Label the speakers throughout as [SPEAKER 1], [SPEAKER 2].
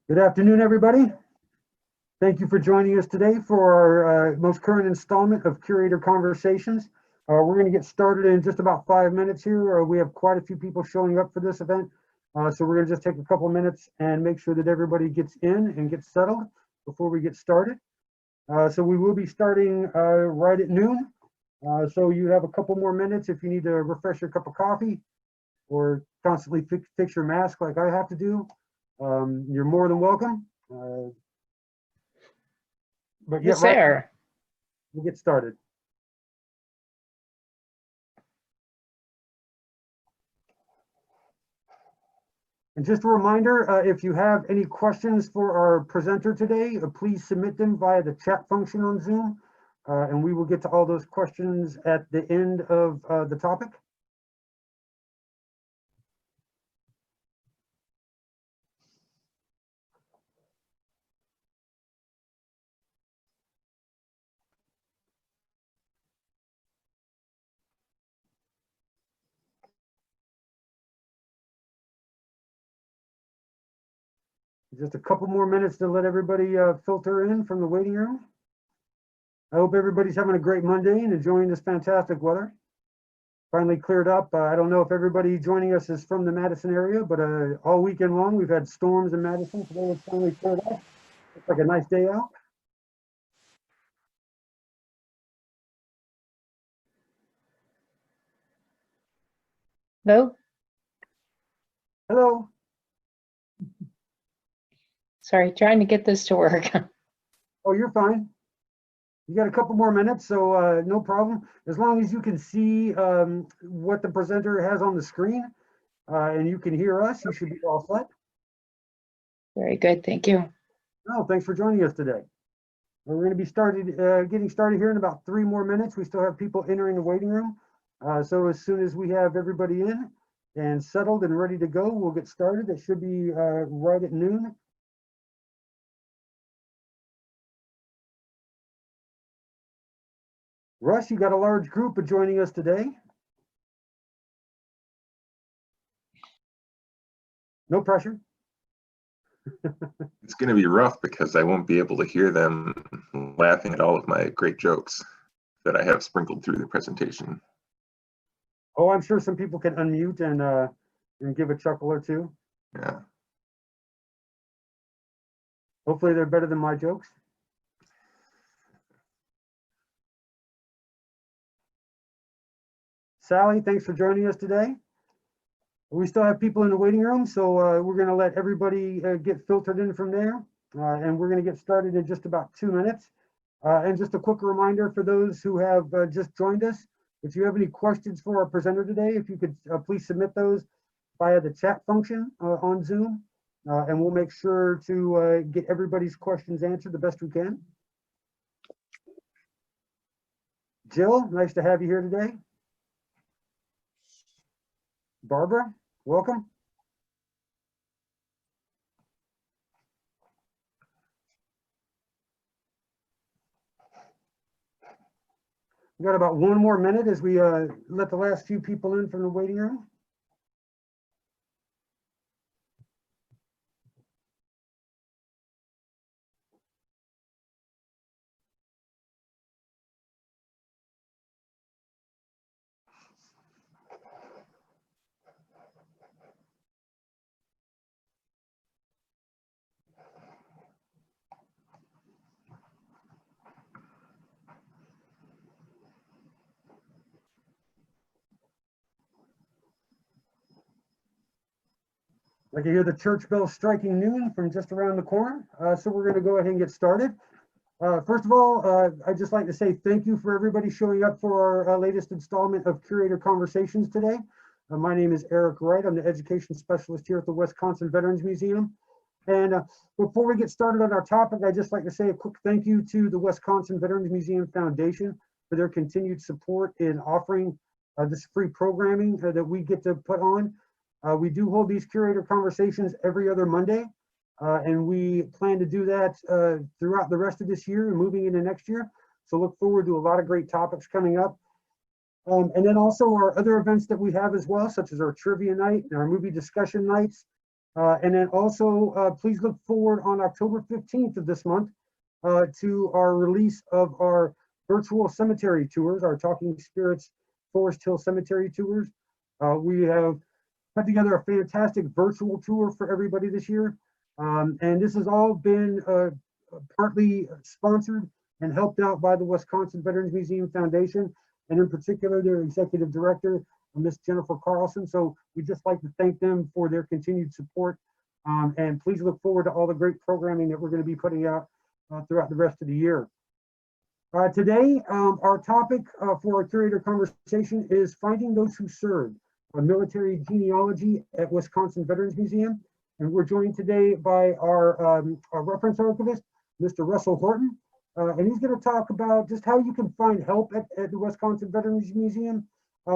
[SPEAKER 1] Good afternoon, everybody. Thank you for joining us today for our most current installment of Curator Conversations. We're going to get started in just about 5 minutes here. We have quite a few people showing up for this event. So we're going to just take a couple minutes and make sure that everybody gets in and gets settled before we get started. So we will be starting right at noon. So you have a couple more minutes if you need to refresh your cup of coffee or constantly fix your mask like I have to do. You're more than welcome. But yeah,
[SPEAKER 2] Yes, sir.
[SPEAKER 1] We'll get started. And just a reminder, if you have any questions for our presenter today, please submit them via the chat function on Zoom, and we will get to all those questions at the end of the topic. Just a couple more minutes to let everybody filter in from the waiting room. I hope everybody's having a great Monday and enjoying this fantastic weather. Finally cleared up. I don't know if everybody joining us is from the Madison area, but all weekend long we've had storms in Madison. Today it's finally cleared up. Looks like a nice day out.
[SPEAKER 2] Hello?
[SPEAKER 1] Hello.
[SPEAKER 2] Sorry, trying to get this to work.
[SPEAKER 1] Oh, you're fine. You got a couple more minutes, so no problem. As long as you can see what the presenter has on the screen and you can hear us, you should be all set.
[SPEAKER 2] Very good, thank you.
[SPEAKER 1] Oh, thanks for joining us today. We're going to be getting started here in about 3 more minutes. We still have people entering the waiting room. So as soon as we have everybody in and settled and ready to go, we'll get started. It should be right at noon. Russ, you got a large group joining us today. No pressure.
[SPEAKER 3] It's going to be rough because I won't be able to hear them laughing at all of my great jokes that I have sprinkled through the presentation.
[SPEAKER 1] Oh, I'm sure some people can unmute and give a chuckle or two.
[SPEAKER 3] Yeah.
[SPEAKER 1] Hopefully they're better than my jokes. Sally, thanks for joining us today. We still have people in the waiting room, so we're going to let everybody get filtered in from there. And we're going to get started in just about 2 minutes. And just a quick reminder for those who have just joined us, if you have any questions for our presenter today, if you could please submit those via the chat function on Zoom. And we'll make sure to get everybody's questions answered the best we can. Jill, nice to have you here today. Barbara, welcome. We got about 1 more minute as we let the last few people in from the waiting room. I can hear the church bell striking noon from just around the corner. So we're going to go ahead and get started. First of all, I'd just like to say thank you for everybody showing up for our latest installment of Curator Conversations today. My name is Eric Wright. I'm the education specialist here at the Wisconsin Veterans Museum. And before we get started on our topic, I'd just like to say a quick thank you to the Wisconsin Veterans Museum Foundation for their continued support in offering this free programming that we get to put on. We do hold these Curator Conversations every other Monday, and we plan to do that throughout the rest of this year and moving into next year. So look forward to a lot of great topics coming up. And then also our other events that we have as well, such as our trivia night and our movie discussion nights. And then also, please look forward on October 15th of this month to our release of our virtual cemetery tours, our Talking Spirits Forest Hill Cemetery tours. We have put together a fantastic virtual tour for everybody this year. And this has all been partly sponsored and helped out by the Wisconsin Veterans Museum Foundation, and in particular their executive director, Miss Jennifer Carlson. So we'd just like to thank them for their continued support. And please look forward to all the great programming that we're going to be putting out throughout the rest of the year. Today, our topic for our curator conversation is Finding Those Who Served, a military genealogy at Wisconsin Veterans Museum. And we're joined today by our reference archivist, Mr. Russell Horton. And he's going to talk about just how you can find help at the Wisconsin Veterans Museum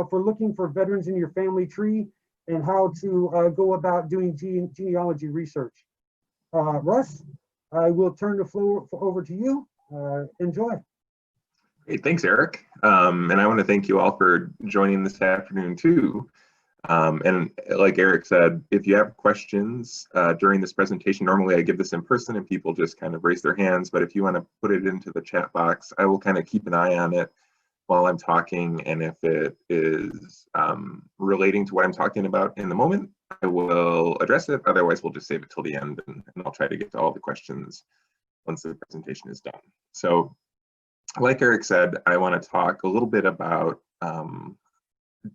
[SPEAKER 1] for looking for veterans in your family tree and how to go about doing genealogy research. Russ, I will turn the floor over to you. Enjoy.
[SPEAKER 3] Great, thanks, Eric. And I want to thank you all for joining this afternoon too. And like Eric said, if you have questions during this presentation, normally I give this in person and people just kind of raise their hands, but if you want to put it into the chat box, I will kind of keep an eye on it while I'm talking, and if it is relating to what I'm talking about in the moment, I will address it. Otherwise, we'll just save it till the end, and I'll try to get to all the questions once the presentation is done. So, like Eric said, I want to talk a little bit about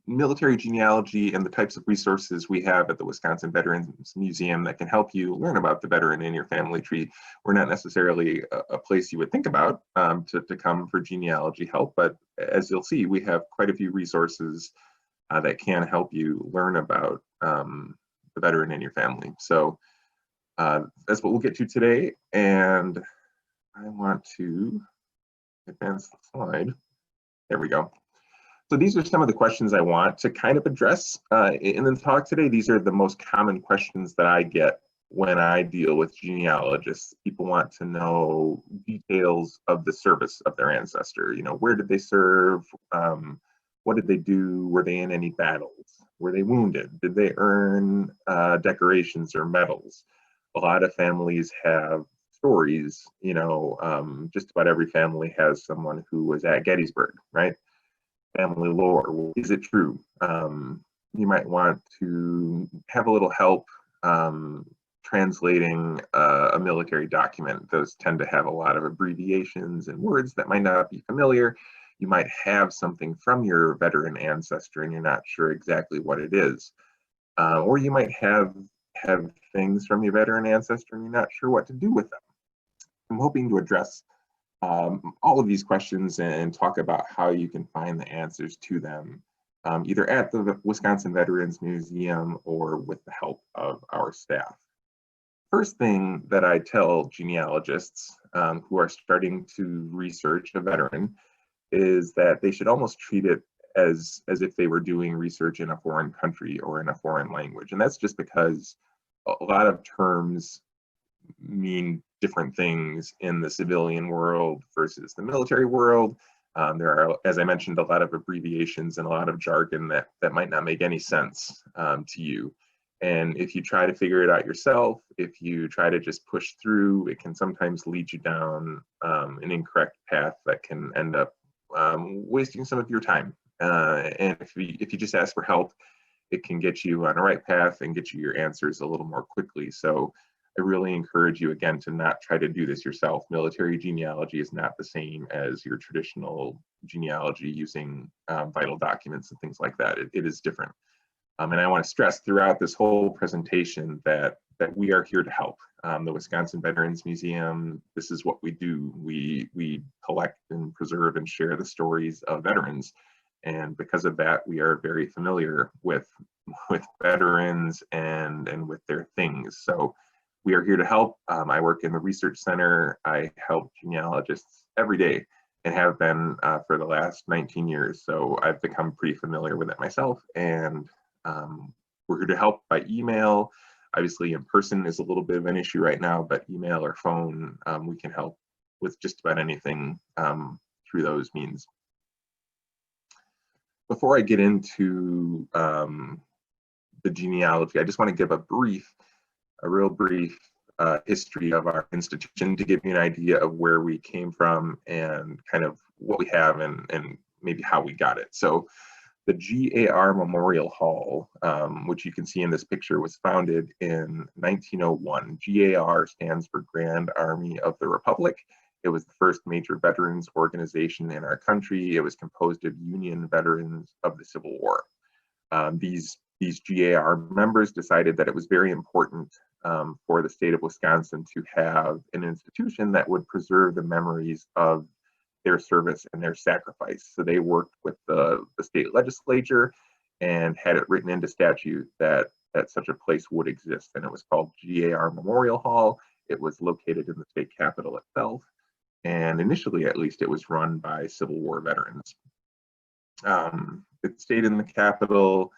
[SPEAKER 3] military genealogy and the types of resources we have at the Wisconsin Veterans Museum that can help you learn about the veteran in your family tree. We're not necessarily a place you would think about to come for genealogy help, but as you'll see, we have quite a few resources that can help you learn about the veteran in your family. So that's what we'll get to today, and I want to advance the slide. There we go. So these are some of the questions I want to kind of address in the talk today. These are the most common questions that I get when I deal with genealogists. People want to know details of the service of their ancestor. You know, where did they serve? What did they do? Were they in any battles? Were they wounded? Did they earn decorations or medals? A lot of families have stories. You know, just about every family has someone who was at Gettysburg, right? Family lore. Is it true? You might want to have a little help translating a military document. Those tend to have a lot of abbreviations and words that might not be familiar. You might have something from your veteran ancestor and you're not sure exactly what it is. Or you might have things from your veteran ancestor and you're not sure what to do with them. I'm hoping to address all of these questions and talk about how you can find the answers to them, either at the Wisconsin Veterans Museum or with the help of our staff. First thing that I tell genealogists who are starting to research a veteran is that they should almost treat it as if they were doing research in a foreign country or in a foreign language. And that's just because a lot of terms mean different things in the civilian world versus the military world. There are, as I mentioned, a lot of abbreviations and a lot of jargon that might not make any sense to you. And if you try to figure it out yourself, if you try to just push through, it can sometimes lead you down an incorrect path that can end up wasting some of your time. And if you just ask for help, it can get you on the right path and get you your answers a little more quickly. So I really encourage you, again, to not try to do this yourself. Military genealogy is not the same as your traditional genealogy using vital documents and things like that. It is different. And I want to stress throughout this whole presentation that we are here to help. The Wisconsin Veterans Museum, this is what we do. We collect and preserve and share the stories of veterans. And because of that, we are very familiar with veterans and with their things. So we are here to help. I work in the research center. I help genealogists every day and have been for the last 19 years. So I've become pretty familiar with it myself. And we're here to help by email. Obviously, in person is a little bit of an issue right now, but email or phone, we can help with just about anything through those means. Before I get into the genealogy, I just want to give a brief a real brief history of our institution to give you an idea of where we came from and kind of what we have and maybe how we got it. So the G.A.R. Memorial Hall, which you can see in this picture, was founded in 1901. G.A.R. stands for Grand Army of the Republic. It was the first major veterans organization in our country. It was composed of Union veterans of the Civil War. These G.A.R. members decided that it was very important for the state of Wisconsin to have an institution that would preserve the memories of their service and their sacrifice. So they worked with the state legislature and had it written into statute that such a place would exist. And it was called G.A.R. Memorial Hall. It was located in the state capitol itself. And initially, at least, it was run by Civil War veterans. It stayed in the Capitol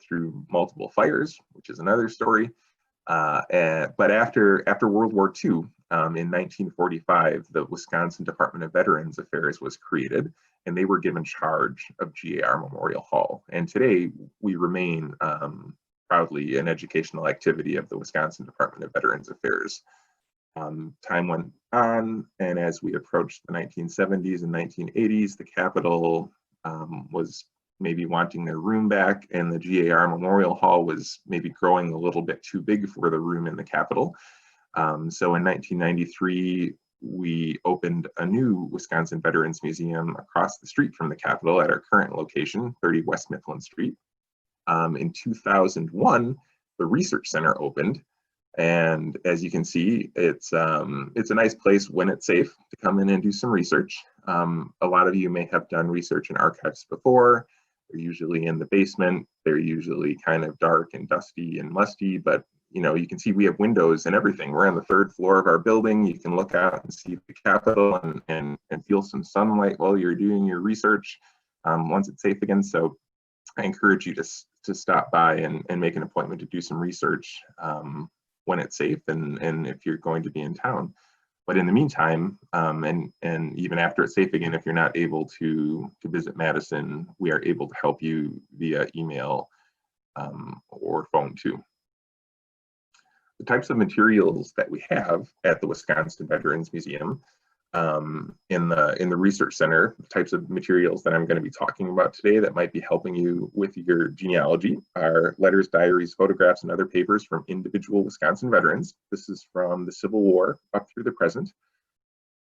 [SPEAKER 3] through multiple fires, which is another story. But after World War II, in 1945, the Wisconsin Department of Veterans Affairs was created, and they were given charge of G.A.R. Memorial Hall. And today, we remain proudly an educational activity of the Wisconsin Department of Veterans Affairs. Time went on, and as we approached the 1970s and 1980s, the Capitol was maybe wanting their room back, and the G.A.R. Memorial Hall was maybe growing a little bit too big for the room in the Capitol. So in 1993, we opened a new Wisconsin Veterans Museum across the street from the Capitol at our current location, 30 West Mifflin Street. In 2001, the Research Center opened. And as you can see, it's a nice place when it's safe to come in and do some research. A lot of you may have done research in archives before. They're usually in the basement. They're usually kind of dark and dusty and musty, but you can see we have windows and everything. We're on the 3rd floor of our building. You can look out and see the Capitol and feel some sunlight while you're doing your research once it's safe again. So I encourage you to stop by and make an appointment to do some research when it's safe and if you're going to be in town. But in the meantime, and even after it's safe again, if you're not able to visit Madison, we are able to help you via email or phone too. The types of materials that we have at the Wisconsin Veterans Museum in the Research Center, the types of materials that I'm going to be talking about today that might be helping you with your genealogy are letters, diaries, photographs, and other papers from individual Wisconsin veterans. This is from the Civil War up through the present.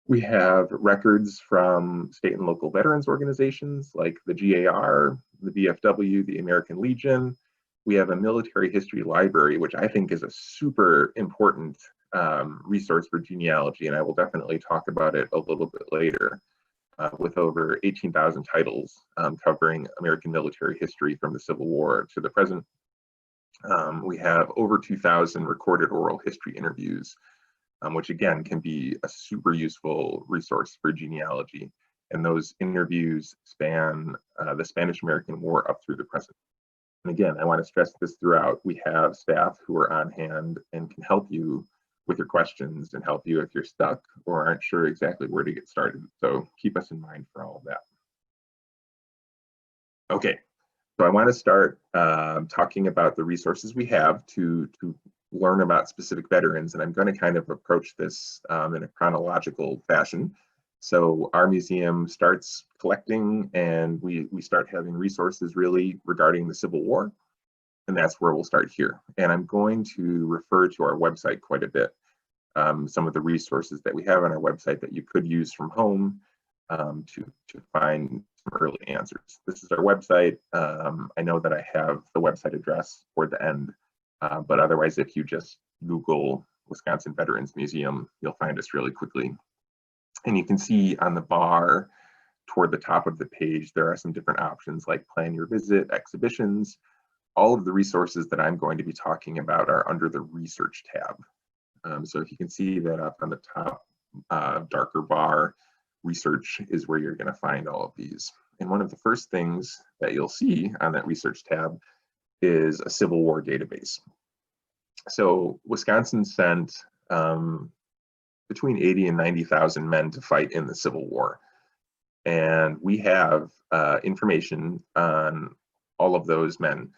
[SPEAKER 3] We have records from state and local veterans organizations like the G.A.R., the VFW, the American Legion. We have a military history library, which I think is a super important resource for genealogy, and I will definitely talk about it a little bit later, with over 18,000 titles covering American military history from the Civil War to the present. We have over 2,000 recorded oral history interviews, which again can be a super useful resource for genealogy. And those interviews span the Spanish-American War up through the present. And again, I want to stress this throughout. We have staff who are on hand and can help you with your questions and help you if you're stuck or aren't sure exactly where to get started. So keep us in mind for all of that. Okay, so I want to start talking about the resources we have to learn about specific veterans, and I'm going to kind of approach this in a chronological fashion. So our museum starts collecting and we start having resources really regarding the Civil War, and that's where we'll start here. And I'm going to refer to our website quite a bit. Some of the resources that we have on our website that you could use from home to find some early answers. This is our website. I know that I have the website address toward the end, but otherwise if you just Google Wisconsin Veterans Museum, you'll find us really quickly. And you can see on the bar toward the top of the page, there are some different options like plan your visit, exhibitions. All of the resources that I'm going to be talking about are under the research tab. So if you can see that up on the top darker bar, research is where you're going to find all of these. And one of the first things that you'll see on that research tab is a Civil War database. So Wisconsin sent between 80 and 90,000 men to fight in the Civil War. And we have information on all of those men.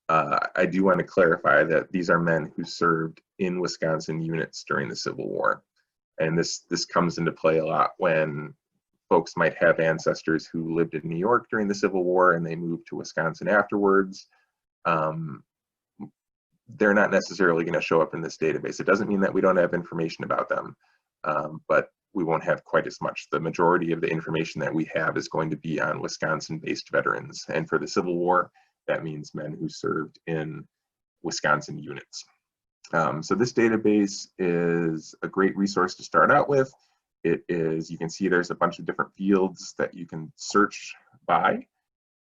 [SPEAKER 3] I do want to clarify that these are men who served in Wisconsin units during the Civil War. And this comes into play a lot when folks might have ancestors who lived in New York during the Civil War and they moved to Wisconsin afterwards. They're not necessarily going to show up in this database. It doesn't mean that we don't have information about them, but we won't have quite as much. The majority of the information that we have is going to be on Wisconsin-based veterans. And for the Civil War, that means men who served in Wisconsin units. So this database is a great resource to start out with. It is, you can see there's a bunch of different fields that you can search by.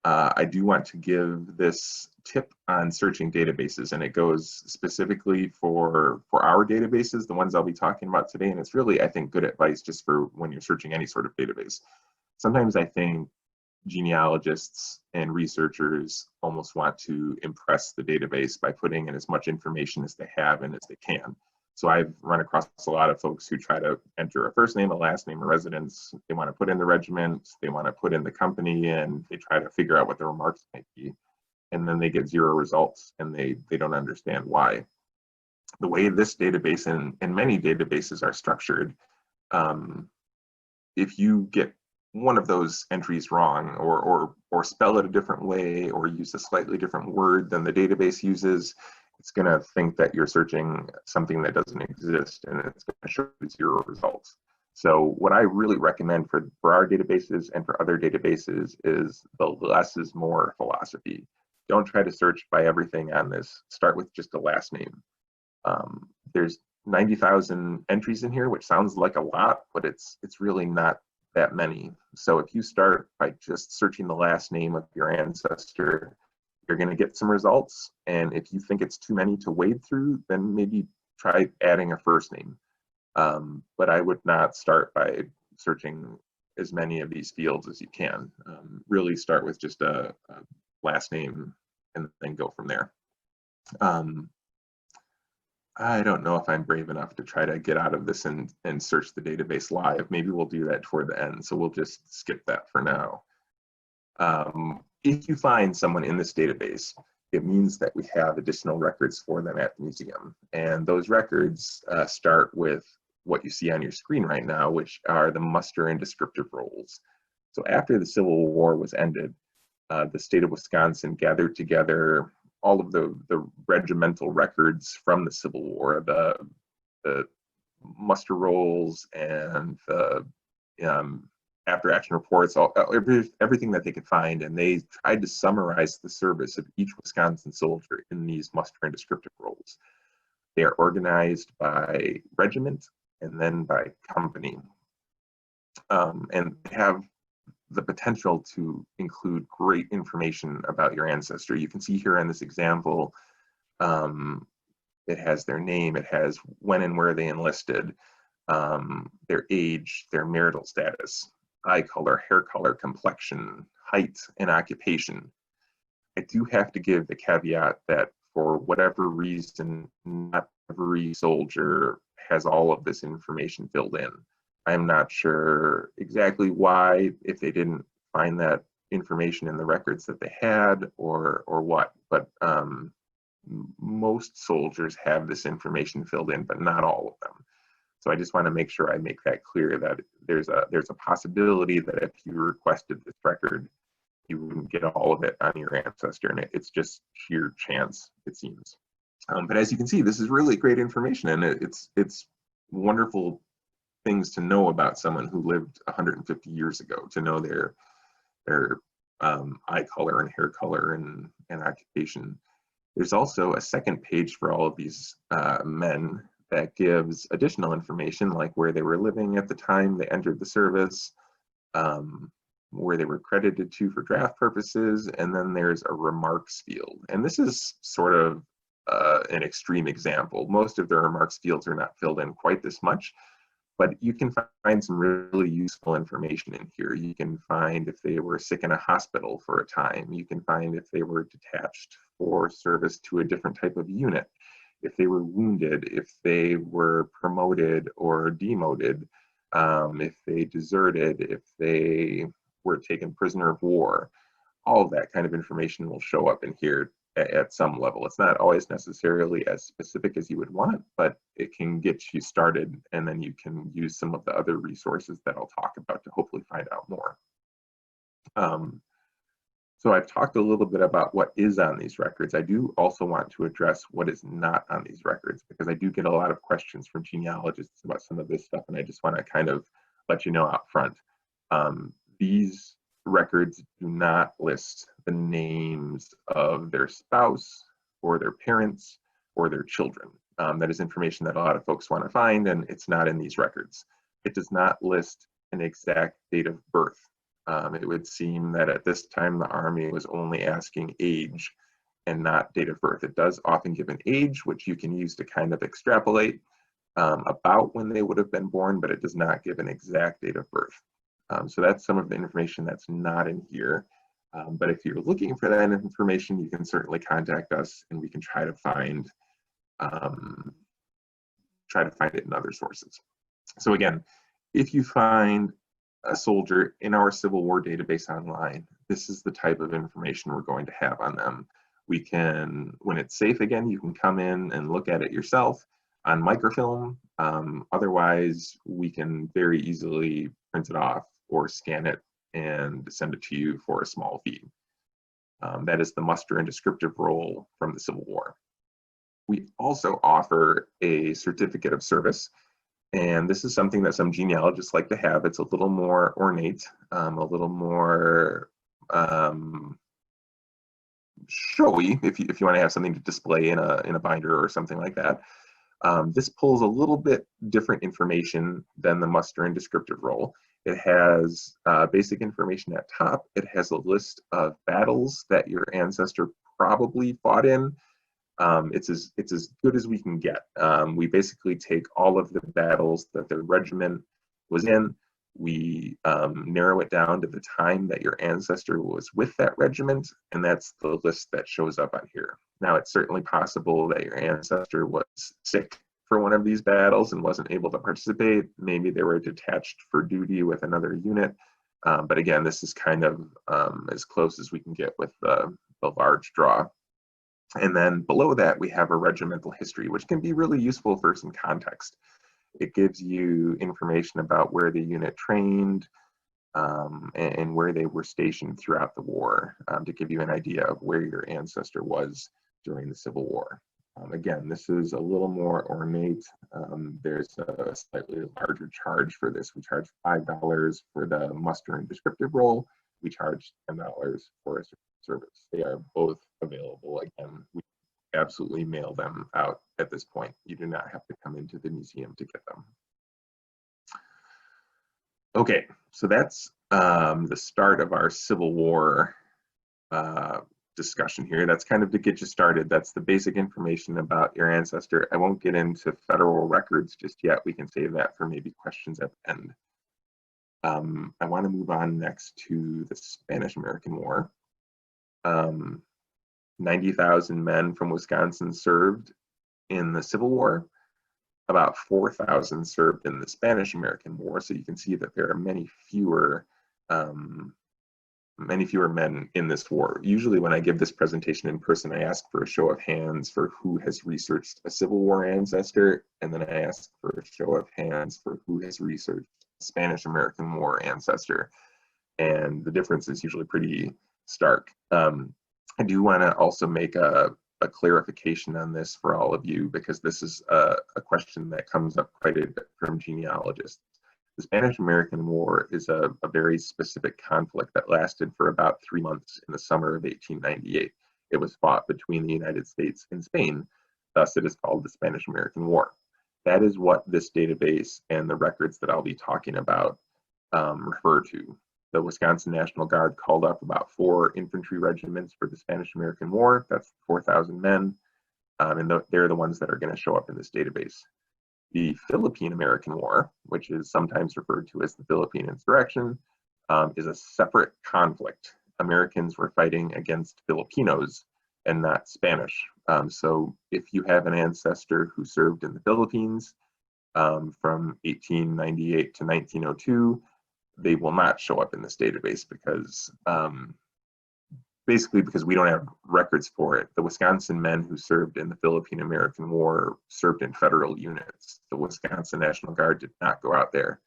[SPEAKER 3] I do want to give this tip on searching databases, and it goes specifically for our databases, the ones I'll be talking about today, and it's really, I think, good advice just for when you're searching any sort of database. Sometimes I think genealogists and researchers almost want to impress the database by putting in as much information as they have and as they can. So I've run across a lot of folks who try to enter a first name, a last name, a residence. They want to put in the regiment, they want to put in the company, and they try to figure out what the remarks might be. And then they get 0 results, and they don't understand why. The way this database and many databases are structured, if you get one of those entries wrong, or spell it a different way, or use a slightly different word than the database uses, it's going to think that you're searching something that doesn't exist, and it's going to show 0 results. So what I really recommend for our databases and for other databases is the less is more philosophy. Don't try to search by everything on this. Start with just a last name. There's 90,000 entries in here, which sounds like a lot, but it's really not that many. So if you start by just searching the last name of your ancestor, you're going to get some results. And if you think it's too many to wade through, then maybe try adding a first name. But I would not start by searching as many of these fields as you can. Really start with just a last name and then go from there. I don't know if I'm brave enough to try to get out of this and search the database live. Maybe we'll do that toward the end, so we'll just skip that for now. If you find someone in this database, it means that we have additional records for them at the museum. And those records start with what you see on your screen right now, which are the muster and descriptive rolls. So after the Civil War was ended, the state of Wisconsin gathered together all of the regimental records from the Civil War, the muster rolls and the after action reports, everything that they could find, and they tried to summarize the service of each Wisconsin soldier in these muster and descriptive rolls. They are organized by regiment and then by company, and have the potential to include great information about your ancestor. You can see here in this example, it has their name, it has when and where they enlisted, their age, their marital status, eye color, hair color, complexion, height, and occupation. I do have to give the caveat that for whatever reason, not every soldier has all of this information filled in. I'm not sure exactly why, if they didn't find that information in the records that they had, or what, but most soldiers have this information filled in, but not all of them. So I just want to make sure I make that clear, that there's a possibility that if you requested this record, you wouldn't get all of it on your ancestor, and it's just sheer chance, it seems. But as you can see, this is really great information, and it's wonderful things to know about someone who lived 150 years ago, to know their eye color and hair color and occupation. There's also a second page for all of these men that gives additional information, like where they were living at the time they entered the service, where they were credited to for draft purposes, and then there's a remarks field. And this is sort of an extreme example. Most of the remarks fields are not filled in quite this much, but you can find some really useful information in here. You can find if they were sick in a hospital for a time. You can find if they were detached for service to a different type of unit, if they were wounded, if they were promoted or demoted, if they deserted, if they were taken prisoner of war. All of that kind of information will show up in here at some level. It's not always necessarily as specific as you would want, but it can get you started, and then you can use some of the other resources that I'll talk about to hopefully find out more. So I've talked a little bit about what is on these records. I do also want to address what is not on these records, because I do get a lot of questions from genealogists about some of this stuff, and I just want to kind of let you know out front. These records do not list the names of their spouse or their parents or their children. That is information that a lot of folks want to find, and it's not in these records. It does not list an exact date of birth. It would seem that at this time the Army was only asking age and not date of birth. It does often give an age, which you can use to kind of extrapolate about when they would have been born, but it does not give an exact date of birth. So that's some of the information that's not in here. But if you're looking for that information, you can certainly contact us, and we can try to find it in other sources. So again, if you find a soldier in our Civil War database online, this is the type of information we're going to have on them. We can, when it's safe again, you can come in and look at it yourself on microfilm. Otherwise, we can very easily print it off or scan it and send it to you for a small fee. That is the muster and descriptive roll from the Civil War. We also offer a certificate of service, and this is something that some genealogists like to have. It's a little more ornate, a little more showy if you want to have something to display in a binder or something like that. This pulls a little bit different information than the muster and descriptive roll. It has basic information at top. It has a list of battles that your ancestor probably fought in. It's as good as we can get. We basically take all of the battles that the regiment was in. We narrow it down to the time that your ancestor was with that regiment, and that's the list that shows up on here. Now, it's certainly possible that your ancestor was sick for one of these battles and wasn't able to participate. Maybe they were detached for duty with another unit. But again, this is kind of as close as we can get with the large draw. And then below that, we have a regimental history, which can be really useful for some context. It gives you information about where the unit trained and where they were stationed throughout the war, to give you an idea of where your ancestor was during the Civil War. Again, this is a little more ornate. There's a slightly larger charge for this. We charge $5 for the muster and descriptive roll. We charge $10 for a service. They are both available. Again, we absolutely mail them out at this point. You do not have to come into the museum to get them. Okay, so that's the start of our Civil War discussion here. That's kind of to get you started. That's the basic information about your ancestor. I won't get into federal records just yet. We can save that for maybe questions at the end. I want to move on next to the Spanish-American War. 90,000 men from Wisconsin served in the Civil War. About 4,000 served in the Spanish-American War. So you can see that there are many fewer men in this war. Usually when I give this presentation in person, I ask for a show of hands for who has researched a Civil War ancestor, and then I ask for a show of hands for who has researched a Spanish-American War ancestor. And the difference is usually pretty stark. I do want to also make a clarification on this for all of you, because this is a question that comes up quite a bit from genealogists. The Spanish-American War is a very specific conflict that lasted for about 3 months in the summer of 1898. It was fought between the United States and Spain, thus it is called the Spanish-American War. That is what this database and the records that I'll be talking about refer to. The Wisconsin National Guard called up about 4 infantry regiments for the Spanish-American War. That's 4,000 men, and they're the ones that are going to show up in this database. The Philippine-American War, which is sometimes referred to as the Philippine Insurrection, is a separate conflict. Americans were fighting against Filipinos and not Spanish. So if you have an ancestor who served in the Philippines from 1898 to 1902, they will not show up in this database because basically because we don't have records for it. The Wisconsin men who served in the Philippine-American War served in federal units. The Wisconsin National Guard did not go out there.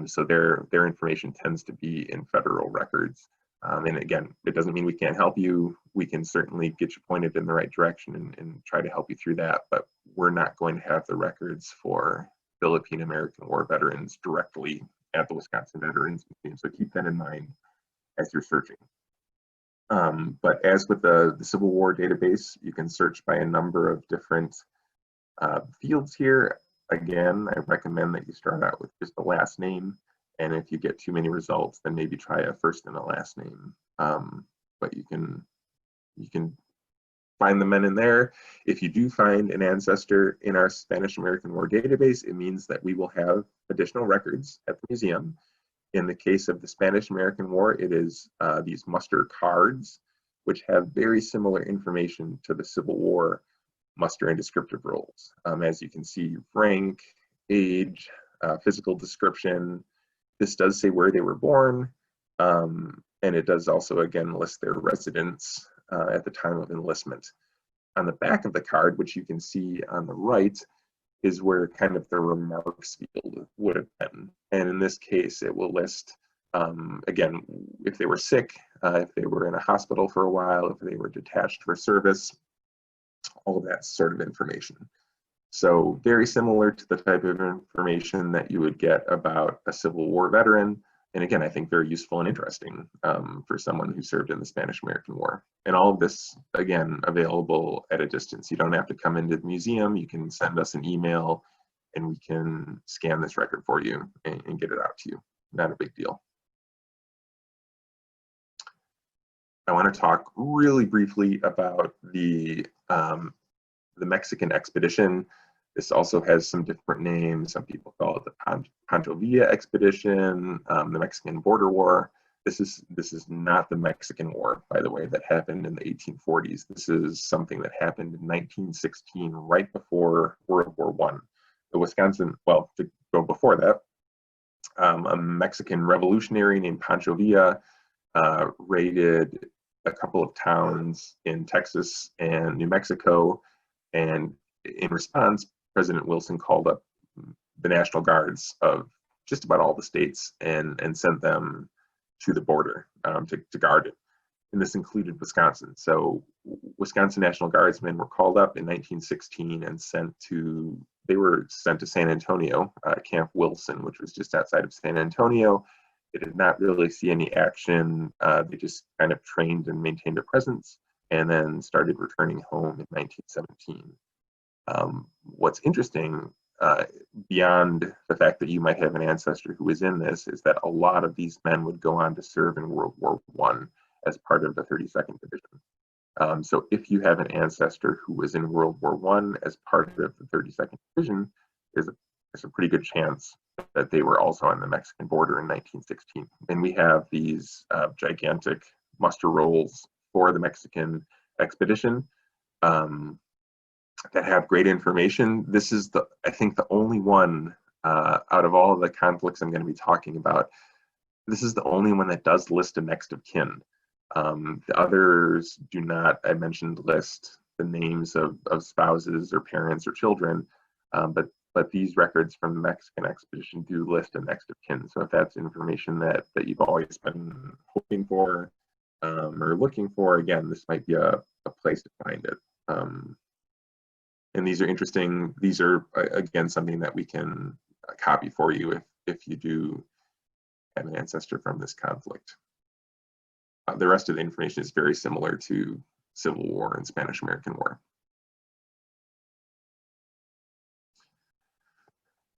[SPEAKER 3] So their information tends to be in federal records. And again, it doesn't mean we can't help you. We can certainly get you pointed in the right direction and try to help you through that, but we're not going to have the records for Philippine-American War veterans directly at the Wisconsin Veterans Museum. So keep that in mind as you're searching. But as with the Civil War database, you can search by a number of different fields here. Again, I recommend that you start out with just the last name. And if you get too many results, then maybe try a first and a last name. But you can find the men in there. If you do find an ancestor in our Spanish-American War database, it means that we will have additional records at the museum. In the case of the Spanish-American War, it is these muster cards, which have very similar information to the Civil War muster and descriptive rolls. As you can see, rank, age, physical description. This does say where they were born, and it does also, again, list their residence at the time of enlistment. On the back of the card, which you can see on the right, is where kind of the remarks field would have been. And in this case, it will list, again, if they were sick, if they were in a hospital for a while, if they were detached for service, all of that sort of information. So very similar to the type of information that you would get about a Civil War veteran. And again, I think very useful and interesting for someone who served in the Spanish-American War. And all of this, again, available at a distance. You don't have to come into the museum. You can send us an email and we can scan this record for you and get it out to you. Not a big deal. I want to talk really briefly about the Mexican expedition. This also has some different names. Some people call it the Pancho Villa expedition, the Mexican Border War. This is not the Mexican War, by the way, that happened in the 1840s. This is something that happened in 1916, right before World War I. The Wisconsin, well, to go before that, a Mexican revolutionary named Pancho Villa raided a couple of towns in Texas and New Mexico, and in response, President Wilson called up the National Guards of just about all the states and sent them to the border to guard it. And this included Wisconsin. So Wisconsin National Guardsmen were called up in 1916 and they were sent to San Antonio, Camp Wilson, which was just outside of San Antonio. They did not really see any action. They just kind of trained and maintained a presence and then started returning home in 1917. What's interesting, beyond the fact that you might have an ancestor who was in this, is that a lot of these men would go on to serve in World War I as part of the 32nd Division. So if you have an ancestor who was in World War I as part of the 32nd Division, there's a pretty good chance that they were also on the Mexican border in 1916. And we have these gigantic muster rolls for the Mexican expedition that have great information. This is I think the only one out of all of the conflicts I'm going to be talking about, this is the only one that does list a next of kin. The others do not, I mentioned, list the names of spouses or parents or children, but these records from the Mexican expedition do list a next of kin. So if that's information that you've always been hoping for or looking for, again, this might be a place to find it. And these are interesting. These are, again, something that we can copy for you if you do have an ancestor from this conflict. The rest of the information is very similar to Civil War and Spanish-American War.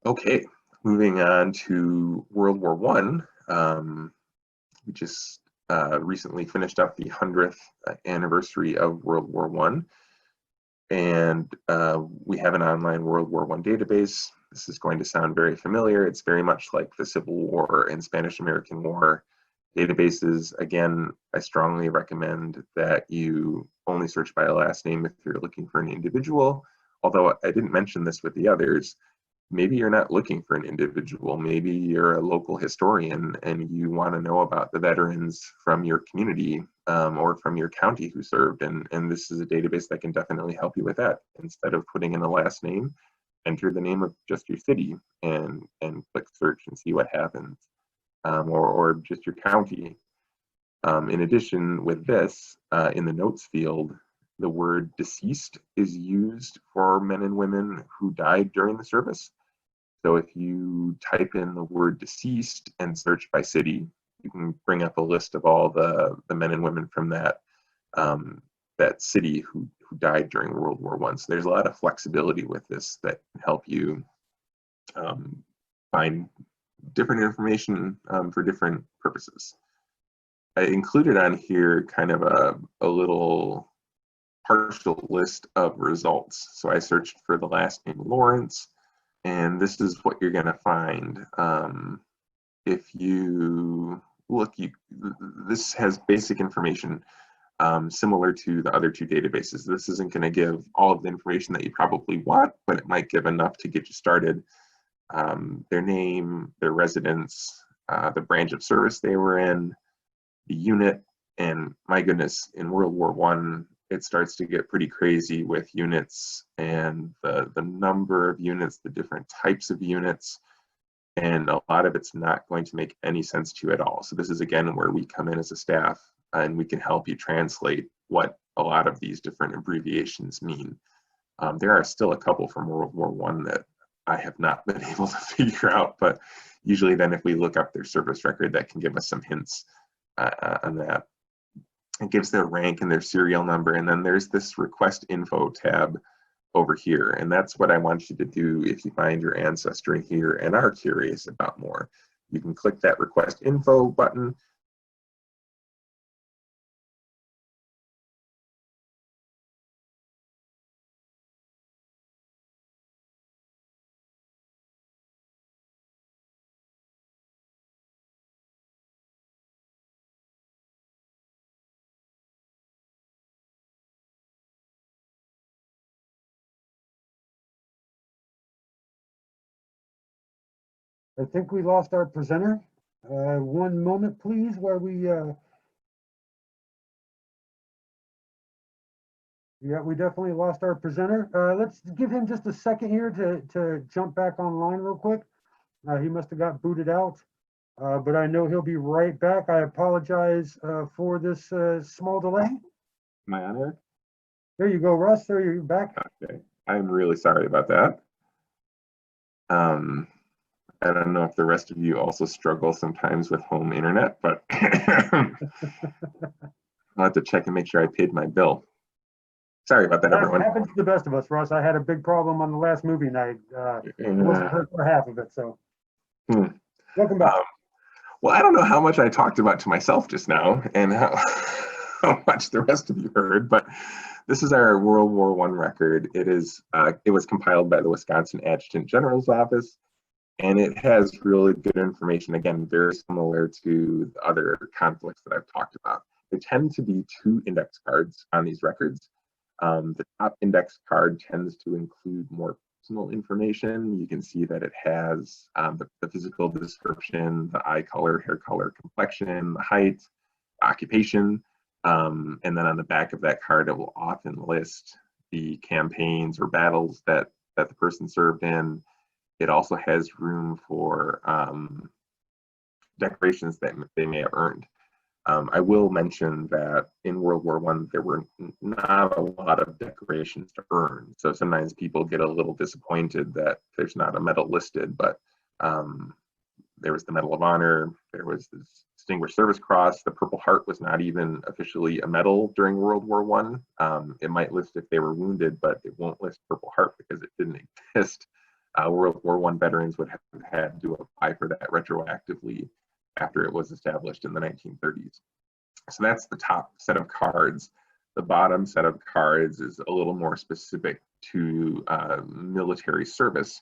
[SPEAKER 3] Okay, moving on to World War I. We just recently finished up the 100th anniversary of World War I. And we have an online World War I database. This is going to sound very familiar. It's very much like the Civil War and Spanish-American War databases. Again, I strongly recommend that you only search by a last name if you're looking for an individual. Although I didn't mention this with the others, maybe you're not looking for an individual. Maybe you're a local historian and you want to know about the veterans from your community or from your county who served. And this is a database that can definitely help you with that. Instead of putting in a last name, enter the name of just your city and click search and see what happens, or just your county. In addition, with this, in the notes field, the word deceased is used for men and women who died during the service. So if you type in the word deceased and search by city, you can bring up a list of all the men and women from that that city who died during World War I. So there's a lot of flexibility with this that can help you find different information for different purposes. I included on here kind of a little partial list of results. So I searched for the last name Lawrence, and this is what you're going to find. If you look, this has basic information similar to the other two databases. This isn't going to give all of the information that you probably want, but it might give enough to get you started. Their name, their residence, the branch of service they were in, the unit, and my goodness, in World War I, it starts to get pretty crazy with units and the number of units, the different types of units, and a lot of it's not going to make any sense to you at all. So this is again where we come in as a staff and we can help you translate what a lot of these different abbreviations mean. There are still a couple from World War I that I have not been able to figure out, but usually then if we look up their service record, that can give us some hints on that. It gives their rank and their serial number, and then there's this request info tab over here, and that's what I want you to do if you find your ancestry here and are curious about more. You can click that request info button.
[SPEAKER 1] I think we lost our presenter. One moment, please, while we, yeah, we definitely lost our presenter. Let's give him just a second here to jump back online real quick. He must have got booted out, but I know he'll be right back. I apologize for this small delay.
[SPEAKER 3] Am I on here?
[SPEAKER 1] There you go, Russ. There you're back.
[SPEAKER 3] Okay, I'm really sorry about that. I don't know if the rest of you also struggle sometimes with home internet, but I'll have to check and make sure I paid my bill. Sorry about that, everyone.
[SPEAKER 1] Happens to the best of us, Russ. I had a big problem on the last movie night. Wasn't hurt for half of it, so. Welcome back.
[SPEAKER 3] Well, I don't know how much I talked about to myself just now and how much the rest of you heard, but this is our World War I record. It was compiled by the Wisconsin Adjutant General's Office, and it has really good information, again, very similar to the other conflicts that I've talked about. There tend to be 2 index cards on these records. The top index card tends to include more personal information. You can see that it has the physical description, the eye color, hair color, complexion, the height, occupation, and then on the back of that card, it will often list the campaigns or battles that the person served in. It also has room for decorations that they may have earned. I will mention that in World War I, there were not a lot of decorations to earn. So sometimes people get a little disappointed that there's not a medal listed, but there was the Medal of Honor, there was the Distinguished Service Cross, the Purple Heart was not even officially a medal during World War I. It might list if they were wounded, but it won't list Purple Heart because it didn't exist. World War I veterans would have had to apply for that retroactively after it was established in the 1930s. So that's the top set of cards. The bottom set of cards is a little more specific to military service.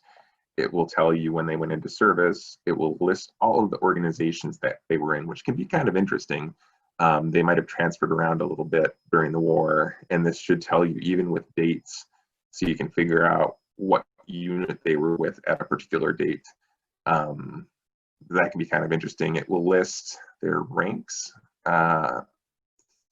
[SPEAKER 3] It will tell you when they went into service. It will list all of the organizations that they were in, which can be kind of interesting. They might have transferred around a little bit during the war, and this should tell you even with dates, so you can figure out what unit they were with at a particular date. That can be kind of interesting. It will list their ranks.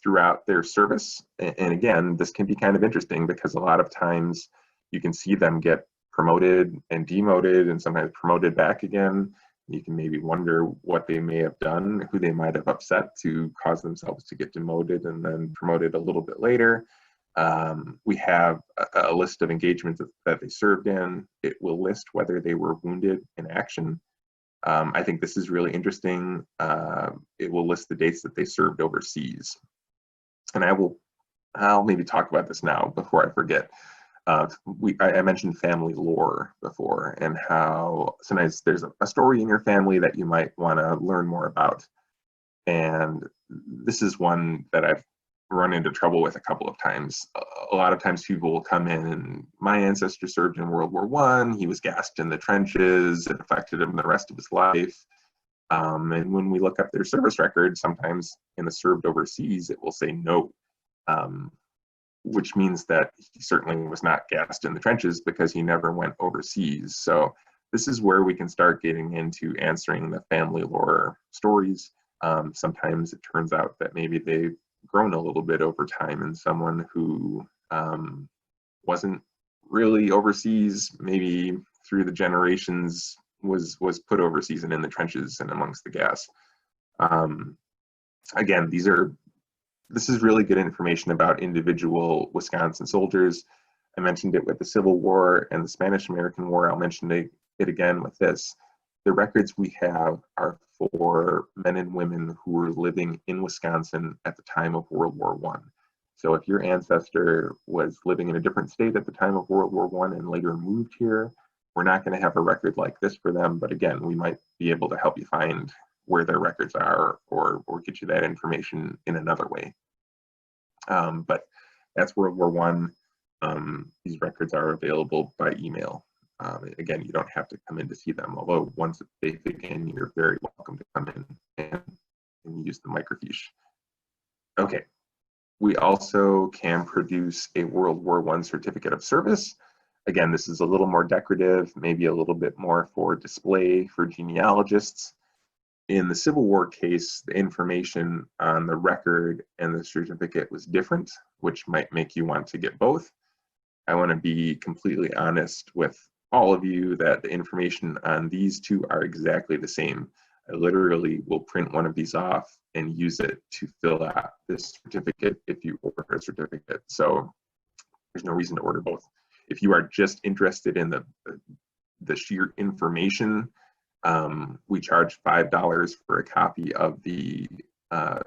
[SPEAKER 3] throughout their service. And again, this can be kind of interesting because a lot of times you can see them get promoted and demoted and sometimes promoted back again. You can maybe wonder what they may have done, who they might have upset to cause themselves to get demoted and then promoted a little bit later. We have a list of engagements that they served in. It will list whether they were wounded in action. I think this is really interesting. It will list the dates that they served overseas. And I'll maybe talk about this now before I forget. I mentioned family lore before, and how sometimes there's a story in your family that you might want to learn more about. And this is one that I've run into trouble with a couple of times. A lot of times people will come in and my ancestor served in World War I, he was gassed in the trenches, it affected him the rest of his life. And when we look up their service record, sometimes in the served overseas, it will say no. Which means that he certainly was not gassed in the trenches because he never went overseas. So this is where we can start getting into answering the family lore stories. Sometimes it turns out that maybe they've grown a little bit over time, and someone who wasn't really overseas, maybe through the generations, was put overseas and in the trenches and amongst the gas. Again, this is really good information about individual Wisconsin soldiers. I mentioned it with the Civil War and the Spanish-American War. I'll mention it again with this. The records we have are for men and women who were living in Wisconsin at the time of World War I. So if your ancestor was living in a different state at the time of World War I and later moved here, we're not going to have a record like this for them. But again, we might be able to help you find where their records are, or get you that information in another way. But that's World War I. These records are available by email. Again, you don't have to come in to see them, although once they begin, you're very welcome to come in and use the microfiche. Okay, we also can produce a World War I certificate of service. Again, this is a little more decorative, maybe a little bit more for display for genealogists. In the Civil War case, the information on the record and the certificate was different, which might make you want to get both. I want to be completely honest with all of you that the information on these two are exactly the same. I literally will print one of these off and use it to fill out this certificate if you order a certificate. So there's no reason to order both. If you are just interested in the sheer information, we charge $5 for a copy of the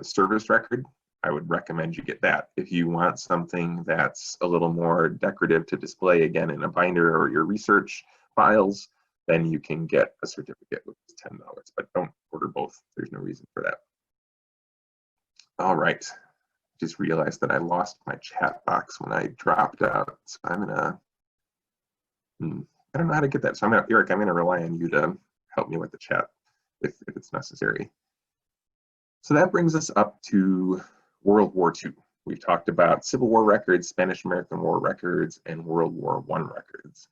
[SPEAKER 3] service record. I would recommend you get that. If you want something that's a little more decorative to display, again, in a binder or your research files, then you can get a certificate, which is $10, but don't order both. There's no reason for that. All right, just realized that I lost my chat box when I dropped out. So I'm gonna, I don't know how to get that. So Eric, I'm gonna rely on you to help me with the chat if it's necessary. So that brings us up to World War II. We've talked about Civil War records, Spanish-American War records, and World War I records.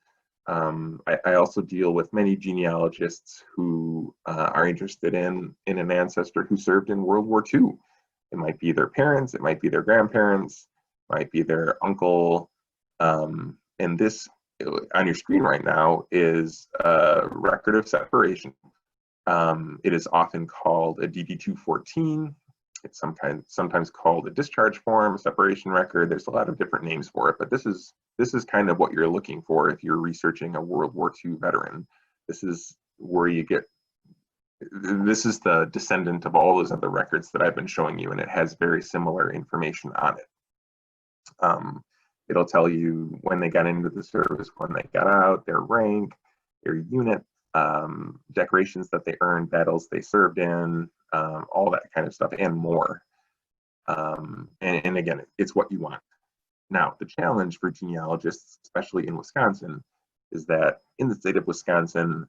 [SPEAKER 3] I also deal with many genealogists who are interested in an ancestor who served in World War II. It might be their parents, it might be their grandparents, it might be their uncle. And this on your screen right now is a record of separation. It is often called a DD-214. It's sometimes called a discharge form, a separation record. There's a lot of different names for it, but this is kind of what you're looking for if you're researching a World War II veteran. This is where you get, this is the descendant of all those other records that I've been showing you, and it has very similar information on it. It'll tell you when they got into the service, when they got out, their rank, their unit, decorations that they earned, battles they served in, all that kind of stuff and more. And again, it's what you want. Now, the challenge for genealogists, especially in Wisconsin, is that in the state of Wisconsin,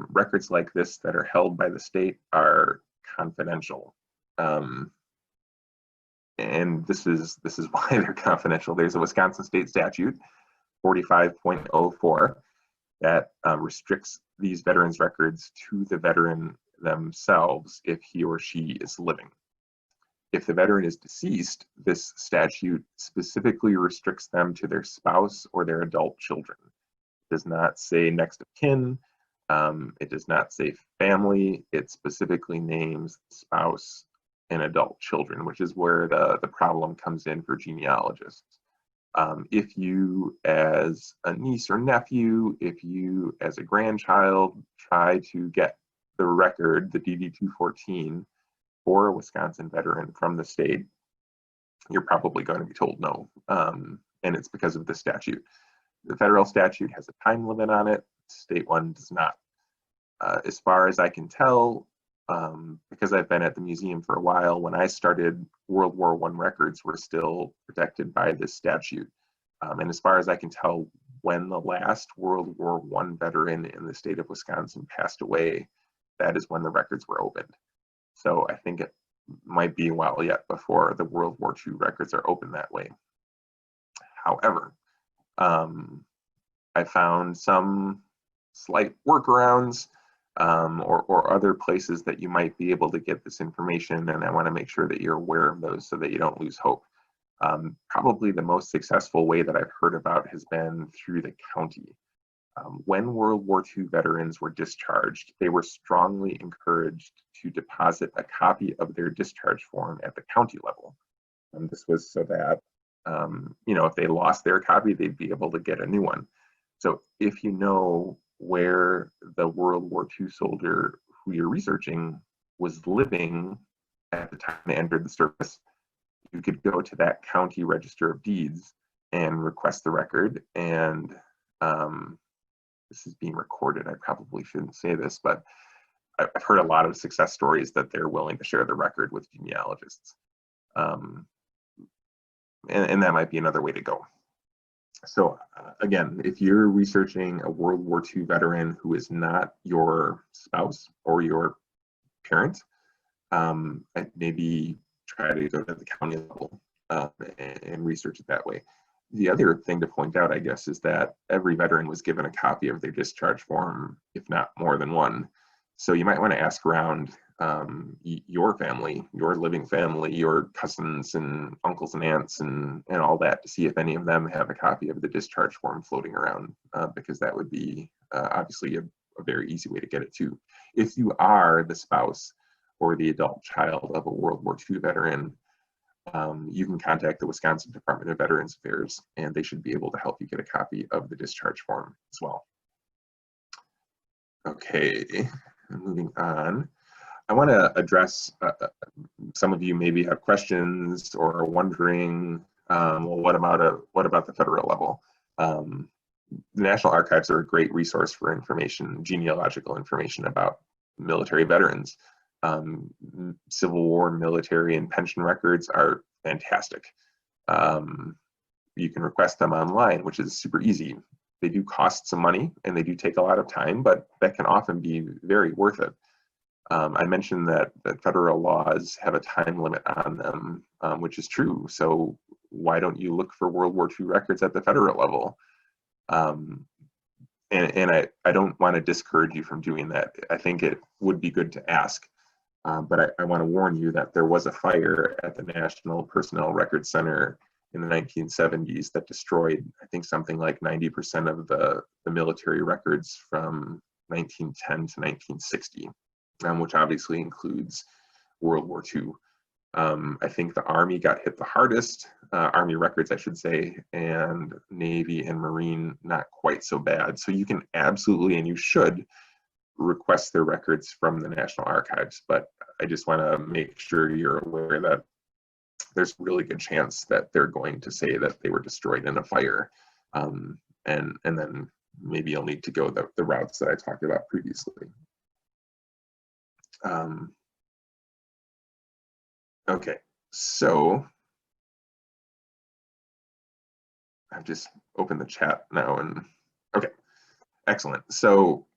[SPEAKER 3] records like this that are held by the state are confidential. And this is why they're confidential. There's a Wisconsin state statute, 45.04, that restricts these veterans' records to the veteran themselves if he or she is living. If the veteran is deceased, this statute specifically restricts them to their spouse or their adult children. It does not say next of kin. It does not say family. It specifically names spouse and adult children, which is where the problem comes in for genealogists. If you, as a niece or nephew, if you, as a grandchild, try to get the record, the DD-214, for a Wisconsin veteran from the state, you're probably going to be told no. And it's because of the statute. The federal statute has a time limit on it. State one does not. As far as I can tell, because I've been at the museum for a while, when I started, World War I records were still protected by this statute. And as far as I can tell, when the last World War I veteran in the state of Wisconsin passed away, that is when the records were opened. So I think it might be a while yet before the World War II records are open that way. However, I found some slight workarounds or other places that you might be able to get this information, and I want to make sure that you're aware of those so that you don't lose hope. Probably the most successful way that I've heard about has been through the county. When World War II veterans were discharged, they were strongly encouraged to deposit a copy of their discharge form at the county level. And this was so that, if they lost their copy, they'd be able to get a new one. So if you know where the World War II soldier who you're researching was living at the time they entered the service, you could go to that county register of deeds and request the record. And this is being recorded. I probably shouldn't say this, but I've heard a lot of success stories that they're willing to share the record with genealogists. And that might be another way to go. So again, if you're researching a World War II veteran who is not your spouse or your parent, maybe try to go to the county level and research it that way. The other thing to point out, I guess, is that every veteran was given a copy of their discharge form, if not more than one. So you might want to ask around your family, your living family, your cousins and uncles and aunts and all that to see if any of them have a copy of the discharge form floating around, because that would be obviously a very easy way to get it too. If you are the spouse or the adult child of a World War II veteran, you can contact the Wisconsin Department of Veterans Affairs, and they should be able to help you get a copy of the discharge form as well. Okay, moving on. I want to address, some of you maybe have questions or are wondering, well, what about the federal level? The National Archives are a great resource for information, genealogical information about military veterans. Civil War, military, and pension records are fantastic. You can request them online, which is super easy. They do cost some money and they do take a lot of time, but that can often be very worth it. I mentioned that federal laws have a time limit on them, which is true. So why don't you look for World War II records at the federal level? And I don't want to discourage you from doing that. I think it would be good to ask. But I want to warn you that there was a fire at the National Personnel Records Center in the 1970s that destroyed, I think, something like 90% of the military records from 1910 to 1960, which obviously includes World War II. I think the Army got hit the hardest, Army records, I should say, and Navy and Marine not quite so bad. So you can absolutely, and you should, request their records from the National Archives, but I just want to make sure you're aware that there's a really good chance that they're going to say that they were destroyed in a fire, and then maybe you'll need to go the routes that I talked about previously. Okay, so I've just opened the chat now, and okay, excellent. So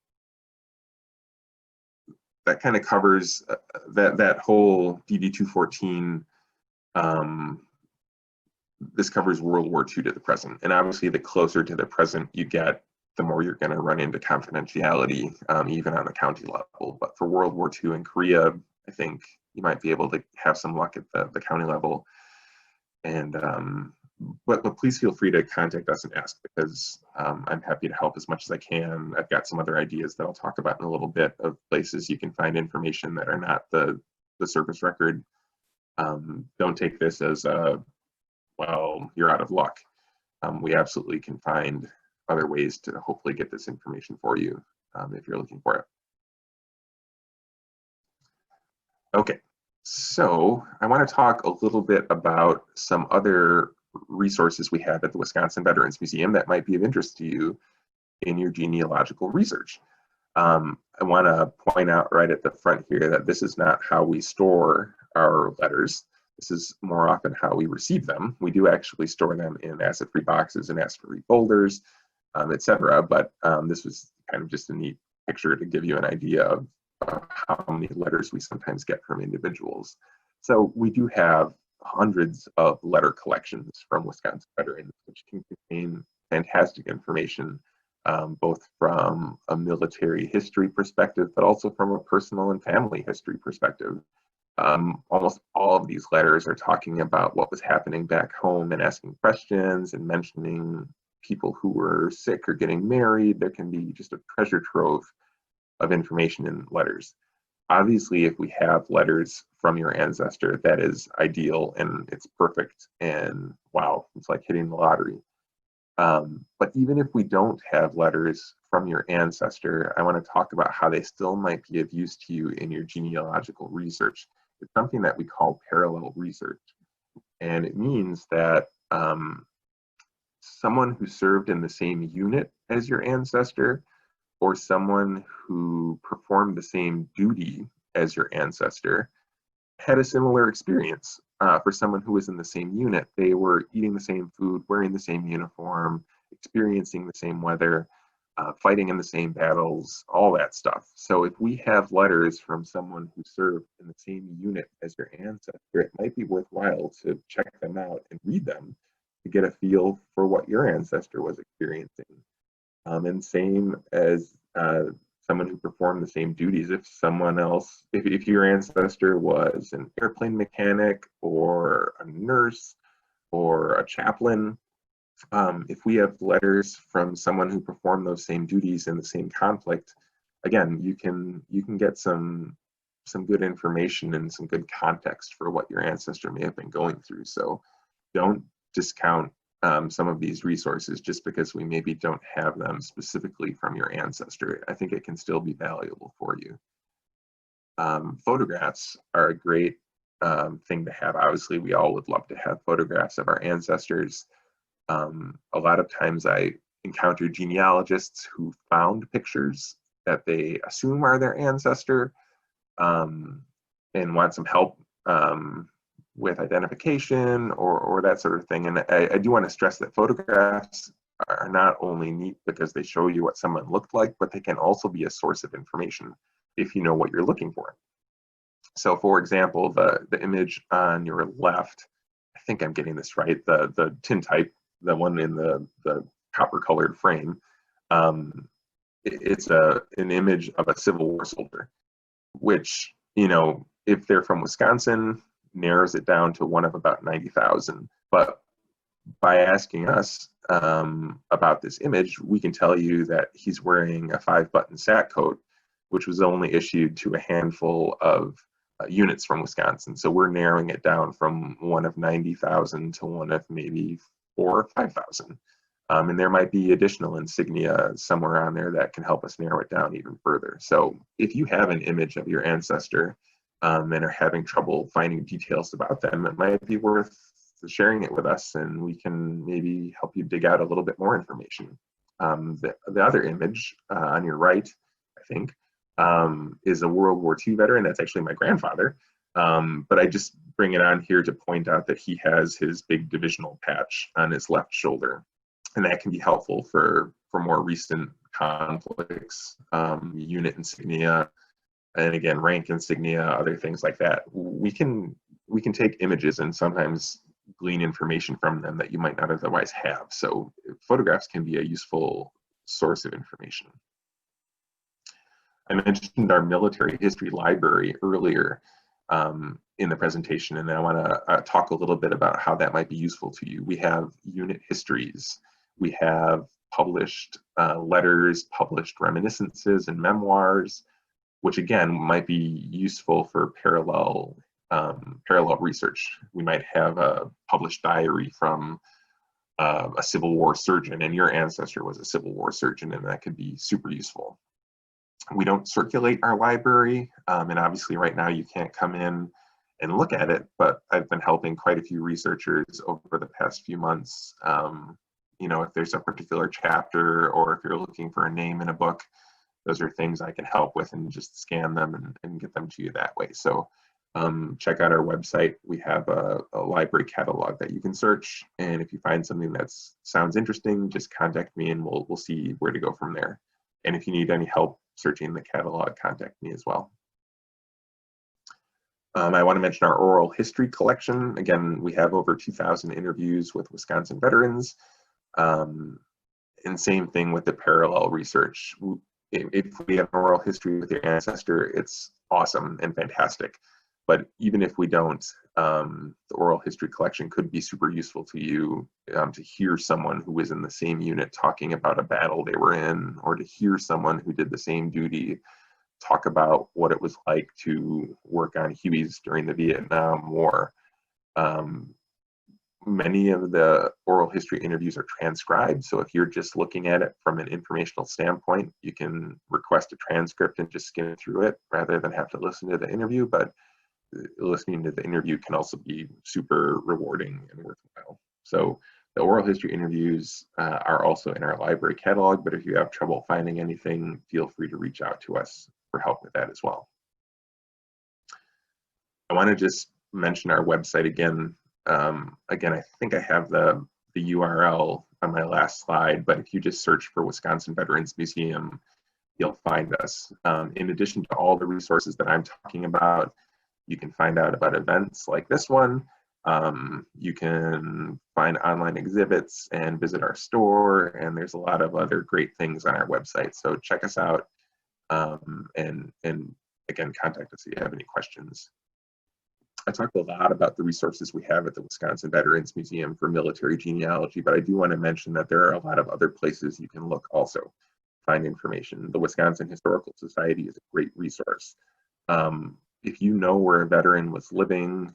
[SPEAKER 3] that kind of covers that whole DD-214. This covers World War II to the present, and obviously the closer to the present you get, the more you're going to run into confidentiality, even on the county level. But for World War II in Korea, I think you might be able to have some luck at the county level. And but please feel free to contact us and ask, because I'm happy to help as much as I can. I've got some other ideas that I'll talk about in a little bit of places you can find information that are not the service record. Don't take this as well, you're out of luck. We absolutely can find other ways to hopefully get this information for you if you're looking for it. Okay, so I want to talk a little bit about some other resources we have at the Wisconsin Veterans Museum that might be of interest to you in your genealogical research. I want to point out right at the front here that this is not how we store our letters. This is more often how we receive them. We do actually store them in asset-free boxes and asset-free folders, etc. But this was kind of just a neat picture to give you an idea of how many letters we sometimes get from individuals. So we do have hundreds of letter collections from Wisconsin veterans, which can contain fantastic information, both from a military history perspective, but also from a personal and family history perspective. Almost all of these letters are talking about what was happening back home and asking questions and mentioning people who were sick or getting married. There can be just a treasure trove of information in letters. Obviously, if we have letters from your ancestor, that is ideal and it's perfect, and wow, it's like hitting the lottery. But even if we don't have letters from your ancestor, I want to talk about how they still might be of use to you in your genealogical research. It's something that we call parallel research. And it means that someone who served in the same unit as your ancestor, or someone who performed the same duty as your ancestor, had a similar experience. For someone who was in the same unit, they were eating the same food, wearing the same uniform, experiencing the same weather, fighting in the same battles, all that stuff. So if we have letters from someone who served in the same unit as your ancestor, it might be worthwhile to check them out and read them to get a feel for what your ancestor was experiencing. And same as someone who performed the same duties. If someone else, if your ancestor was an airplane mechanic or a nurse or a chaplain, if we have letters from someone who performed those same duties in the same conflict, again, you can get some good information and some good context for what your ancestor may have been going through. So don't discount some of these resources just because we maybe don't have them specifically from your ancestor. I think it can still be valuable for you. Photographs are a great thing to have. Obviously, we all would love to have photographs of our ancestors. A lot of times I encounter genealogists who found pictures that they assume are their ancestor and want some help with identification or that sort of thing. And I do want to stress that photographs are not only neat because they show you what someone looked like, but they can also be a source of information if you know what you're looking for. So for example, the image on your left, I think I'm getting this right, the tintype, the one in the copper colored frame, it's an image of a Civil War soldier, which, you know, if they're from Wisconsin, narrows it down to one of about 90,000. But by asking us about this image, we can tell you that he's wearing a 5-button sack coat, which was only issued to a handful of units from Wisconsin. So we're narrowing it down from one of 90,000 to one of maybe 4,000 or 5,000. And there might be additional insignia somewhere on there that can help us narrow it down even further. So if you have an image of your ancestor and are having trouble finding details about them, it might be worth sharing it with us, and we can maybe help you dig out a little bit more information. The other image on your right, I think, is a World War II veteran. That's actually my grandfather. But I just bring it on here to point out that he has his big divisional patch on his left shoulder. And that can be helpful for more recent conflicts, unit insignia, and again, rank insignia, other things like that. We can take images and sometimes glean information from them that you might not otherwise have. So photographs can be a useful source of information. I mentioned our military history library earlier. in the presentation, and then I want to talk a little bit about how that might be useful to you. We have unit histories. We have published letters, published reminiscences and memoirs, which again might be useful for parallel research. We might have a published diary from a Civil War surgeon, and your ancestor was a Civil War surgeon, and that could be super useful. We don't circulate our library, and obviously right now you can't come in and look at it, but I've been helping quite a few researchers over the past few months. You know, if there's a particular chapter or if you're looking for a name in a book, those are things I can help with and just scan them and get them to you that way. So check out our website. We have a library catalog that you can search, and if you find something that sounds interesting, just contact me and we'll see where to go from there. And if you need any help searching the catalog, contact me as well. I want to mention our oral history collection. Again, we have over 2,000 interviews with Wisconsin veterans. And same thing with the parallel research. If we have an oral history with your ancestor, it's awesome and fantastic. But even if we don't, the oral history collection could be super useful to you, to hear someone who was in the same unit talking about a battle they were in, or to hear someone who did the same duty talk about what it was like to work on Hueys during the Vietnam War. Many of the oral history interviews are transcribed, so if you're just looking at it from an informational standpoint, you can request a transcript and just skim through it rather than have to listen to the interview. But listening to the interview can also be super rewarding and worthwhile. So the oral history interviews are also in our library catalog, but if you have trouble finding anything, feel free to reach out to us for help with that as well. I want to just mention our website again. Again, I think I have the URL on my last slide, but if you just search for Wisconsin Veterans Museum, you'll find us. In addition to all the resources that I'm talking about, you can find out about events like this one. You can find online exhibits and visit our store, and there's a lot of other great things on our website. So check us out, and again, contact us if you have any questions. I talked a lot about the resources we have at the Wisconsin Veterans Museum for military genealogy, but I do want to mention that there are a lot of other places you can look also to find information. The Wisconsin Historical Society is a great resource. If you know where a veteran was living,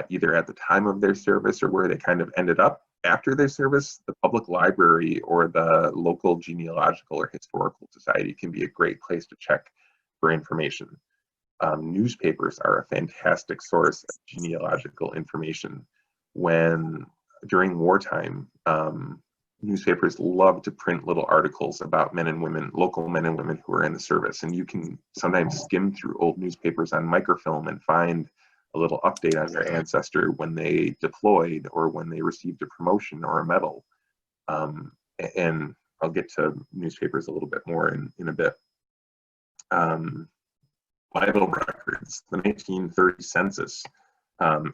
[SPEAKER 3] either at the time of their service or where they kind of ended up after their service, the public library or the local genealogical or historical society can be a great place to check for information. Newspapers are a fantastic source of genealogical information. During wartime, newspapers love to print little articles about men and women, local men and women who are in the service, and you can sometimes skim through old newspapers on microfilm and find a little update on their ancestor when they deployed or when they received a promotion or a medal. And I'll get to newspapers a little bit more in a bit. Vital records. The 1930 census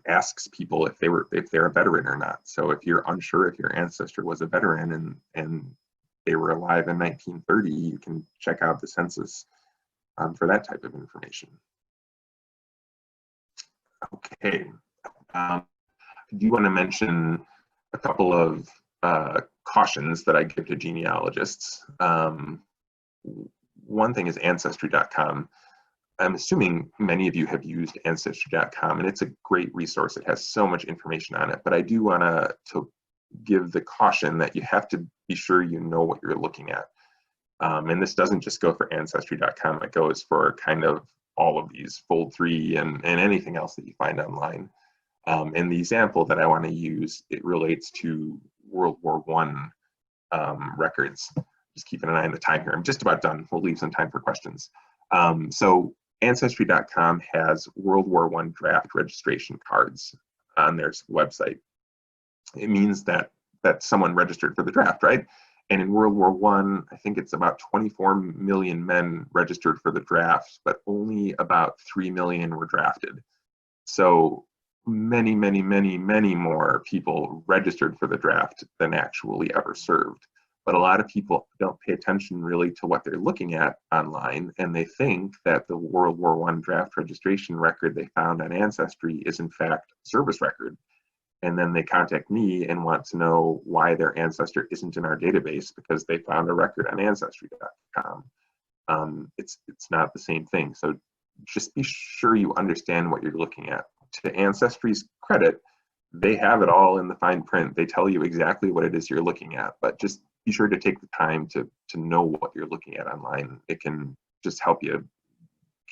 [SPEAKER 3] asks people if they're a veteran or not. So if you're unsure if your ancestor was a veteran and they were alive in 1930, you can check out the census for that type of information. Okay, I do want to mention a couple of cautions that I give to genealogists. One thing is Ancestry.com. I'm assuming many of you have used Ancestry.com, and it's a great resource. It has so much information on it, but I do want to give the caution that you have to be sure you know what you're looking at. And this doesn't just go for Ancestry.com, it goes for kind of all of these, Fold3 and anything else that you find online. And the example that I want to use, it relates to World War I records. Just keeping an eye on the time here. I'm just about done. We'll leave some time for questions. So Ancestry.com has World War I draft registration cards on their website. It means that someone registered for the draft, right? And in World War I think it's about 24 million men registered for the draft, but only about 3 million were drafted. So many, many, many, many more people registered for the draft than actually ever served. But a lot of people don't pay attention really to what they're looking at online, and they think that the World War I draft registration record they found on Ancestry is in fact a service record. And then they contact me and want to know why their ancestor isn't in our database because they found a record on Ancestry.com. It's not the same thing. So just be sure you understand what you're looking at. To Ancestry's credit, they have it all in the fine print. They tell you exactly what it is you're looking at, but just be sure to take the time to know what you're looking at online. It can just help you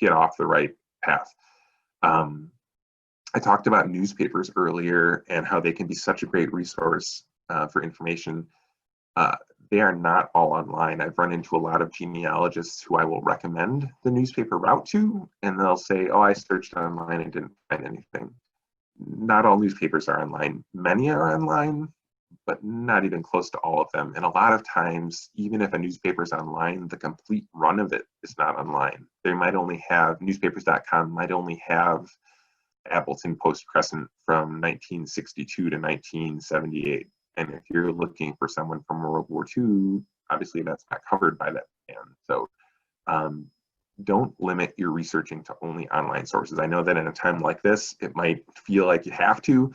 [SPEAKER 3] get off the right path. I talked about newspapers earlier and how they can be such a great resource for information. They are not all online. I've run into a lot of genealogists who I will recommend the newspaper route to, and they'll say, oh, I searched online and didn't find anything. Not all newspapers are online. Many are online, but not even close to all of them. And a lot of times, even if a newspaper is online, the complete run of it is not online. They might only have, newspapers.com might only have Appleton Post-Crescent from 1962 to 1978. And if you're looking for someone from World War II, obviously that's not covered by that band. So don't limit your researching to only online sources. I know that in a time like this, it might feel like you have to,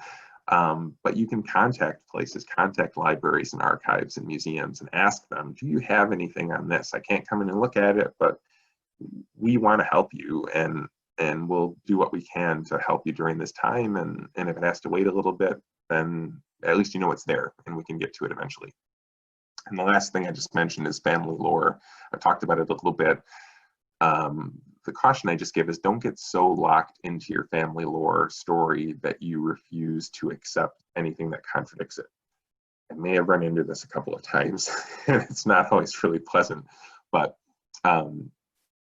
[SPEAKER 3] but you can contact places, contact libraries and archives and museums and ask them, do you have anything on this? I can't come in and look at it, but we want to help you, and we'll do what we can to help you during this time. And if it has to wait a little bit, then at least you know it's there and we can get to it eventually. And the last thing I just mentioned is family lore. I talked about it a little bit. The caution I just give is don't get so locked into your family lore story that you refuse to accept anything that contradicts it. I may have run into this a couple of times, and it's not always really pleasant, but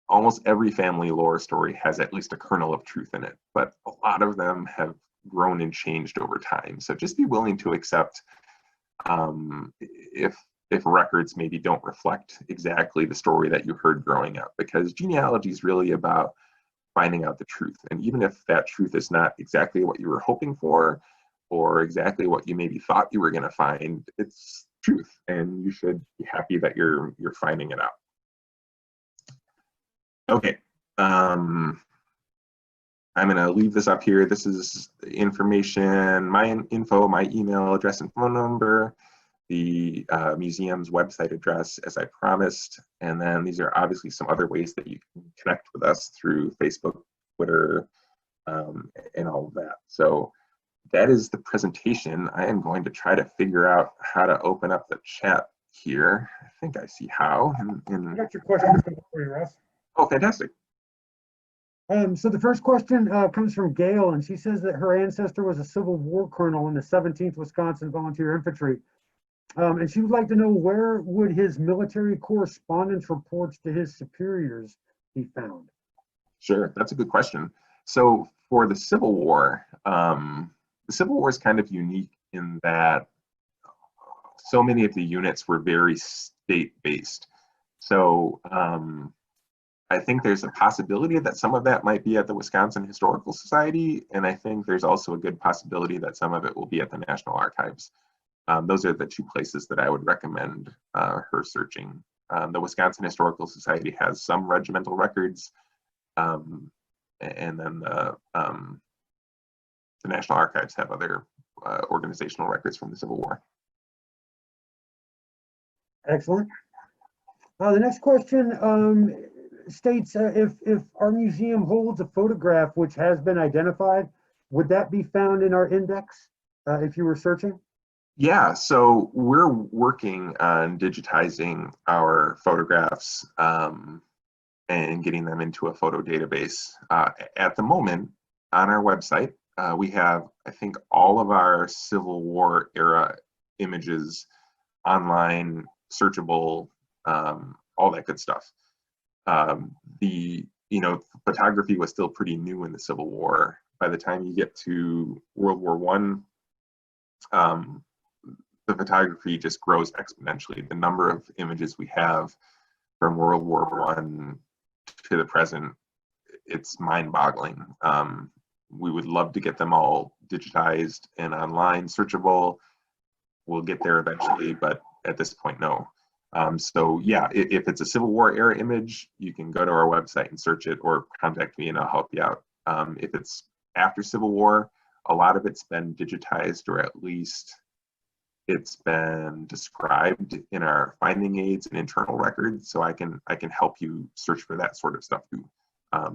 [SPEAKER 3] almost every family lore story has at least a kernel of truth in it, but a lot of them have grown and changed over time. So just be willing to accept if records maybe don't reflect exactly the story that you heard growing up, because genealogy is really about finding out the truth. And even if that truth is not exactly what you were hoping for or exactly what you maybe thought you were going to find, it's truth, and you should be happy that you're finding it out. Okay, I'm going to leave this up here. This is information, my info, my email address and phone number, the museum's website address, as I promised. And then these are obviously some other ways that you can connect with us through Facebook, Twitter, and all of that. So that is the presentation. I am going to try to figure out how to open up the chat here. I think I see how.
[SPEAKER 1] I got your question for you, Russ.
[SPEAKER 3] Oh, fantastic.
[SPEAKER 1] So the first question comes from Gail, and she says that her ancestor was a Civil War colonel in the 17th Wisconsin Volunteer Infantry. And she would like to know, where would his military correspondence reports to his superiors be found?
[SPEAKER 3] Sure, that's a good question. So for the Civil War is kind of unique in that so many of the units were very state-based. So I think there's a possibility that some of that might be at the Wisconsin Historical Society, and I think there's also a good possibility that some of it will be at the National Archives. Those are the two places that I would recommend her searching. The Wisconsin Historical Society has some regimental records, and then the National Archives have other organizational records from the Civil War.
[SPEAKER 1] Excellent. The next question states, if our museum holds a photograph which has been identified, would that be found in our index if you were searching?
[SPEAKER 3] Yeah, so we're working on digitizing our photographs and getting them into a photo database. At the moment, on our website, we have, I think, all of our Civil War era images online, searchable, all that good stuff. Photography was still pretty new in the Civil War. By the time you get to World War I, the photography just grows exponentially. The number of images we have from World War I to the present, it's mind-boggling. We would love to get them all digitized and online, searchable. We'll get there eventually, but at this point, no. So yeah, if it's a Civil War era image, you can go to our website and search it or contact me and I'll help you out. If it's after Civil War, a lot of it's been digitized, or at least it's been described in our finding aids and internal records, so I can help you search for that sort of stuff too.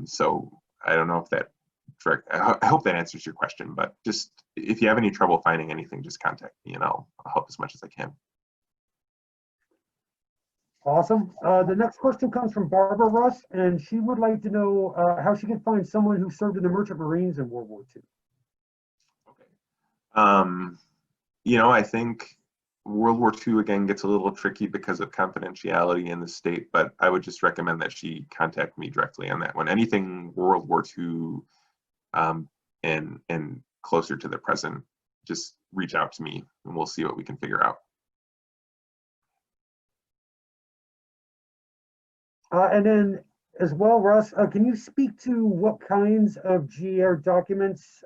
[SPEAKER 3] So I don't know if that I hope that answers your question, but just if you have any trouble finding anything, just contact me and I'll help as much as I can.
[SPEAKER 1] Awesome. The next question comes from Barbara Russ, and she would like to know how she can find someone who served in the Merchant Marines in World War II.
[SPEAKER 3] Okay. You know, I think World War II again gets a little tricky because of confidentiality in the state, but I would just recommend that she contact me directly on that one. Anything World War II and closer to the present, just reach out to me and we'll see what we can figure out.
[SPEAKER 1] And then as well, Russ, can you speak to what kinds of G.A.R. documents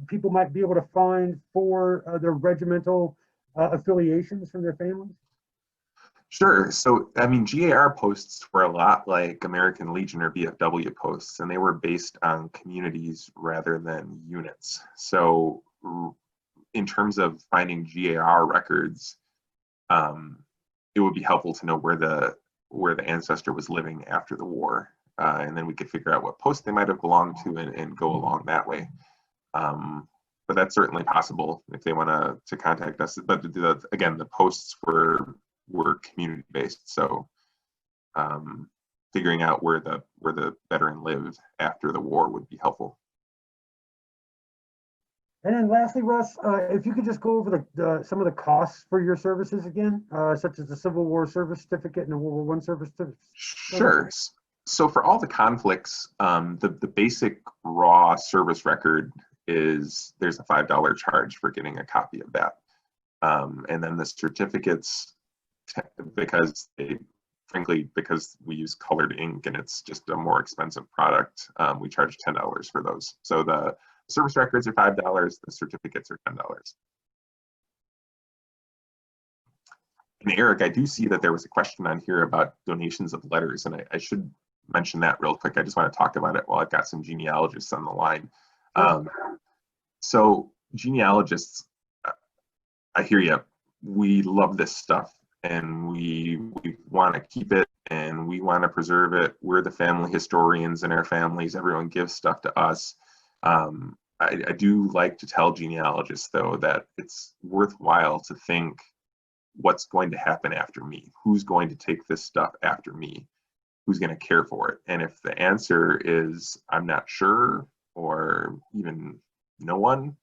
[SPEAKER 1] people might be able to find for their regimental affiliations from their families?
[SPEAKER 3] Sure. So, I mean, G.A.R. posts were a lot like American Legion or VFW posts, and they were based on communities rather than units. So, in terms of finding G.A.R. records, it would be helpful to know where the ancestor was living after the war, and then we could figure out what post they might have belonged to and go along that way. But that's certainly possible if they want to contact us. But again, the posts were community based, so figuring out where the veteran lived after the war would be helpful.
[SPEAKER 1] And then lastly, Russ, if you could just go over some of the costs for your services again, such as the Civil War service certificate and the World War I service certificate.
[SPEAKER 3] Sure. So for all the conflicts, the basic raw service record there's a $5 charge for getting a copy of that. And then the certificates, because we use colored ink and it's just a more expensive product, we charge $10 for those. So the service records are $5, the certificates are $10. And Eric, I do see that there was a question on here about donations of letters, and I should mention that real quick. I just want to talk about it while I've got some genealogists on the line. So genealogists, I hear you. We love this stuff and we want to keep it and we want to preserve it. We're the family historians in our families. Everyone gives stuff to us. I do like to tell genealogists, though, that it's worthwhile to think what's going to happen after me? Who's going to take this stuff after me? Who's going to care for it? And if the answer is I'm not sure, or even no one,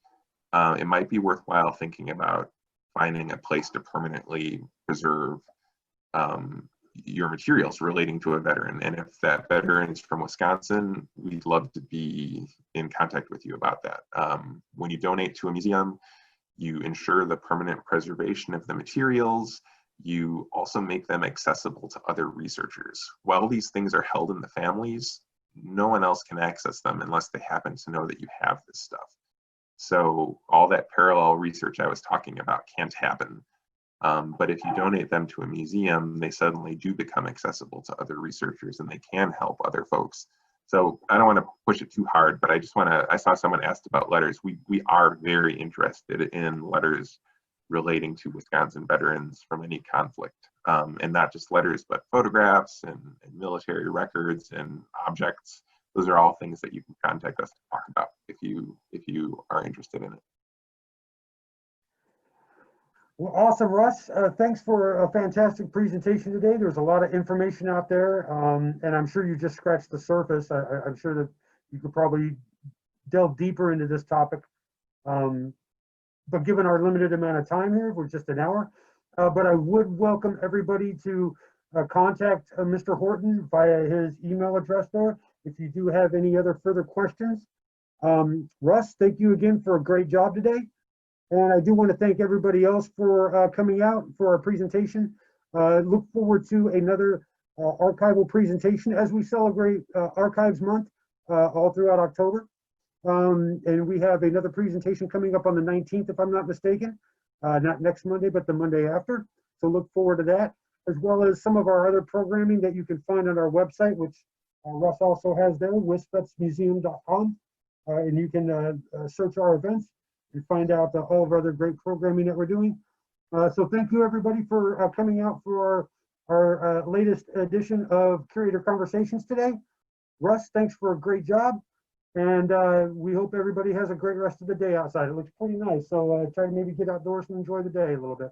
[SPEAKER 3] it might be worthwhile thinking about finding a place to permanently preserve your materials relating to a veteran. And if that veteran is from Wisconsin, we'd love to be in contact with you about that. When you donate to a museum, you ensure the permanent preservation of the materials. You also make them accessible to other researchers. While these things are held in the families, no one else can access them unless they happen to know that you have this stuff. So all that parallel research I was talking about can't happen. But if you donate them to a museum, they suddenly do become accessible to other researchers and they can help other folks. So I don't want to push it too hard, but I saw someone asked about letters. We are very interested in letters relating to Wisconsin veterans from any conflict. And not just letters, but photographs and military records and objects. Those are all things that you can contact us to talk about if you are interested in it.
[SPEAKER 1] Well, awesome, Russ. Thanks for a fantastic presentation today. There's a lot of information out there, and I'm sure you just scratched the surface. I'm sure that you could probably delve deeper into this topic. But given our limited amount of time here, we're just an hour, but I would welcome everybody to contact Mr. Horton via his email address there if you do have any other further questions. Russ, thank you again for a great job today. And I do want to thank everybody else for coming out for our presentation. Look forward to another archival presentation as we celebrate Archives Month all throughout October. And we have another presentation coming up on the 19th, if I'm not mistaken. Not next Monday, but the Monday after. So look forward to that. as well as some of our other programming that you can find on our website, which Russ also has there, wisvetsmuseum.com. And you can search our events and find out all of our other great programming that we're doing. So thank you everybody for coming out for our latest edition of Curator Conversations today. Russ, thanks for a great job. And we hope everybody has a great rest of the day outside. It looks pretty nice. So try to maybe get outdoors and enjoy the day a little bit.